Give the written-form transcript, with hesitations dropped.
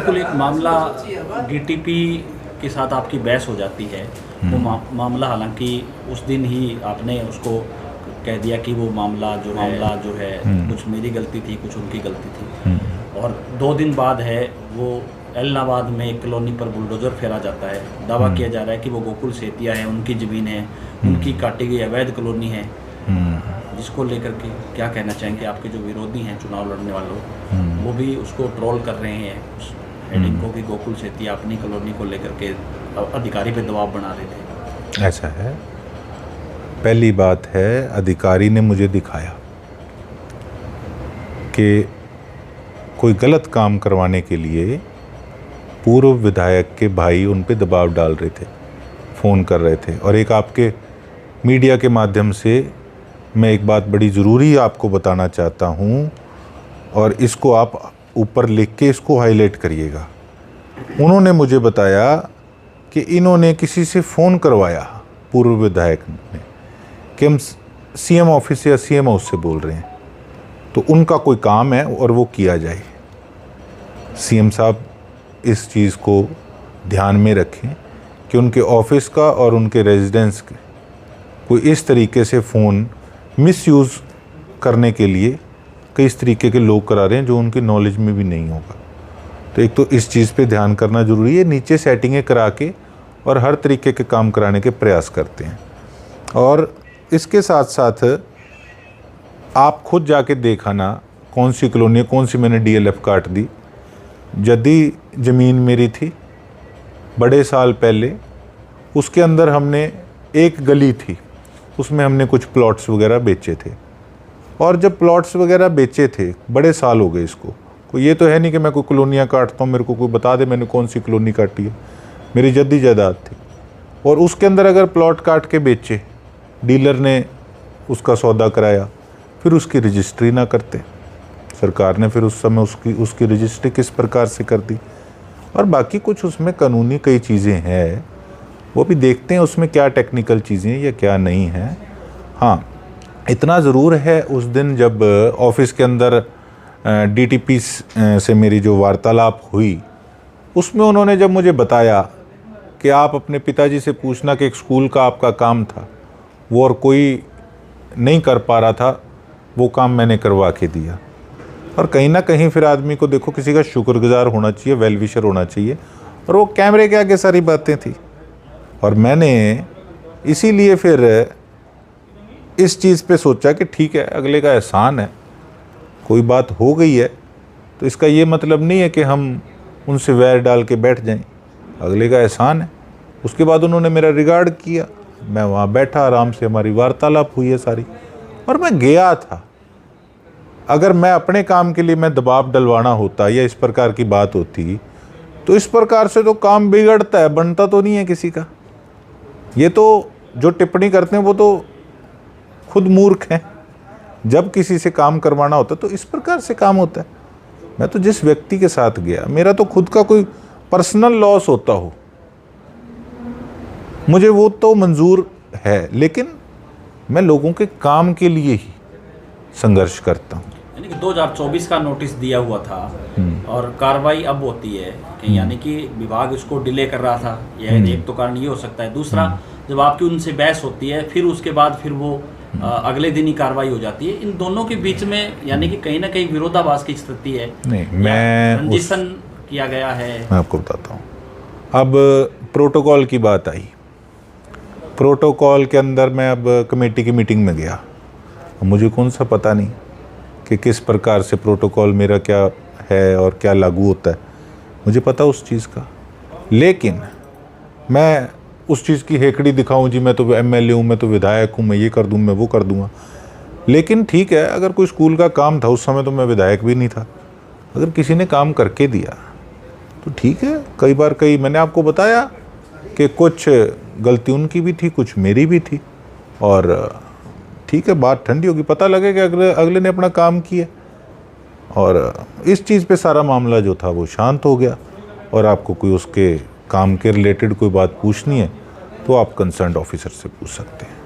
बिल्कुल एक मामला डीटीपी के साथ आपकी बहस हो जाती है। वो मामला हालांकि उस दिन ही आपने उसको कह दिया कि वो मामला जो है कुछ मेरी गलती थी, कुछ उनकी गलती थी। और 2 दिन बाद है वो एलनाबाद में एक कॉलोनी पर बुलडोज़र फेरा जाता है। दावा किया जा रहा है कि वो गोकुल सेतिया है, उनकी ज़मीन है, उनकी काटी गई अवैध कॉलोनी है, जिसको लेकर के क्या कहना चाहेंगे? आपके जो विरोधी हैं चुनाव लड़ने वालों, वो भी उसको ट्रोल कर रहे हैं उस हेडिंग को कि गोकुल सेतिया अपनी कॉलोनी को लेकर के अधिकारी पे दबाव बना रहे थे। ऐसा है। पहली बात है, अधिकारी ने मुझे दिखाया कि कोई गलत काम करवाने के लिए पूर्व विधायक के भाई उन पे दबाव डाल रहे थे, फ़ोन कर रहे थे। और एक आपके मीडिया के माध्यम से मैं एक बात बड़ी ज़रूरी आपको बताना चाहता हूँ, और इसको आप ऊपर लिख के इसको हाईलाइट करिएगा। उन्होंने मुझे बताया कि इन्होंने किसी से फ़ोन करवाया, पूर्व विधायक ने, कि हम सीएम ऑफिस या सीएम हाउस से बोल रहे हैं, तो उनका कोई काम है और वो किया जाए। सीएम साहब इस चीज़ को ध्यान में रखें कि उनके ऑफिस का और उनके रेजिडेंस के कोई इस तरीके से फ़ोन मिसयूज़ करने के लिए कई इस तरीके के लोग करा रहे हैं जो उनकी नॉलेज में भी नहीं होगा। तो एक तो इस चीज़ पे ध्यान करना ज़रूरी है। नीचे सेटिंगें करा के और हर तरीके के काम कराने के प्रयास करते हैं। और इसके साथ साथ आप खुद जाके देखाना कौन सी कॉलोनी, कौन सी मैंने डीएलएफ काट दी। जद्दी ज़मीन मेरी थी बड़े साल पहले, उसके अंदर हमने एक गली थी, उसमें हमने कुछ प्लॉट्स वगैरह बेचे थे। और जब प्लॉट्स वगैरह बेचे थे, बड़े साल हो गए इसको, कोई ये तो है नहीं कि मैं कोई कॉलोनियाँ काटता हूँ, मेरे को कोई बता दे मैंने कौन सी कॉलोनी काटी है। मेरी जद्दी जायदाद थी और उसके अंदर अगर प्लॉट काट के बेचे, डीलर ने उसका सौदा कराया, फिर उसकी रजिस्ट्री ना करते, सरकार ने फिर उस समय उसकी रजिस्ट्री किस प्रकार से कर दी। और बाकी कुछ उसमें कानूनी कई चीज़ें हैं, वो भी देखते हैं उसमें क्या टेक्निकल चीज़ें या क्या नहीं हैं। हाँ, इतना ज़रूर है, उस दिन जब ऑफिस के अंदर डीटीपी से मेरी जो वार्तालाप हुई, उसमें उन्होंने जब मुझे बताया कि आप अपने पिताजी से पूछना कि एक स्कूल का आपका काम था, वो और कोई नहीं कर पा रहा था, वो काम मैंने करवा के दिया। और कहीं ना कहीं फिर आदमी को देखो किसी का शुक्रगुजार होना चाहिए, वेल विशर होना चाहिए। और वो कैमरे के आगे सारी बातें थी, और मैंने इसीलिए फिर इस चीज़ पे सोचा कि ठीक है, अगले का एहसान है, कोई बात हो गई है तो इसका ये मतलब नहीं है कि हम उनसे वैर डाल के बैठ जाएं। अगले का एहसान है। उसके बाद उन्होंने मेरा रिगार्ड किया, मैं वहाँ बैठा, आराम से हमारी वार्तालाप हुई है सारी, और मैं गया था। अगर मैं अपने काम के लिए मैं दबाव डलवाना होता या इस प्रकार की बात होती, तो इस प्रकार से तो काम बिगड़ता है, बनता तो नहीं है किसी का। ये तो जो टिप्पणी करते हैं वो तो खुद मूर्ख हैं। जब किसी से काम करवाना होता तो इस प्रकार से काम होता है। मैं तो जिस व्यक्ति के साथ गया, मेरा तो खुद का कोई पर्सनल लॉस होता हो, मुझे वो तो मंजूर है, लेकिन मैं लोगों के काम के लिए ही संघर्ष करता हूँ। यानी कि 2024 का नोटिस दिया हुआ था और कार्रवाई अब होती है कि यानी कि विभाग इसको डिले कर रहा था। यह एक तो कारण ये हो सकता है। दूसरा, जब आपकी उनसे बहस होती है, फिर उसके बाद फिर वो अगले दिन ही कार्रवाई हो जाती है। इन दोनों के बीच में यानी कि कहीं ना कहीं विरोधाभास की स्थिति है। नहीं, मैं रंजिशन किया गया है। मैं आपको बताता हूँ। अब प्रोटोकॉल की बात आई, प्रोटोकॉल के अंदर मैं अब कमेटी की मीटिंग में गया, मुझे कौन सा पता नहीं कि किस प्रकार से प्रोटोकॉल मेरा क्या है और क्या लागू होता है, मुझे पता उस चीज़ का। लेकिन मैं उस चीज़ की हेकड़ी दिखाऊं, जी मैं तो एमएलए हूँ, मैं तो विधायक हूँ, मैं ये कर दूँ, मैं वो कर दूँगा। लेकिन ठीक है, अगर कोई स्कूल का काम था, उस समय तो मैं विधायक भी नहीं था, अगर किसी ने काम करके दिया तो ठीक है। कई बार मैंने आपको बताया कि कुछ गलती उनकी भी थी, कुछ मेरी भी थी, और ठीक है, बात ठंडी होगी, पता लगेगा कि अगले ने अपना काम किया। और इस चीज़ पे सारा मामला जो था वो शांत हो गया। और आपको कोई उसके काम के रिलेटेड कोई बात पूछनी है तो आप कंसर्न्ड ऑफिसर से पूछ सकते हैं।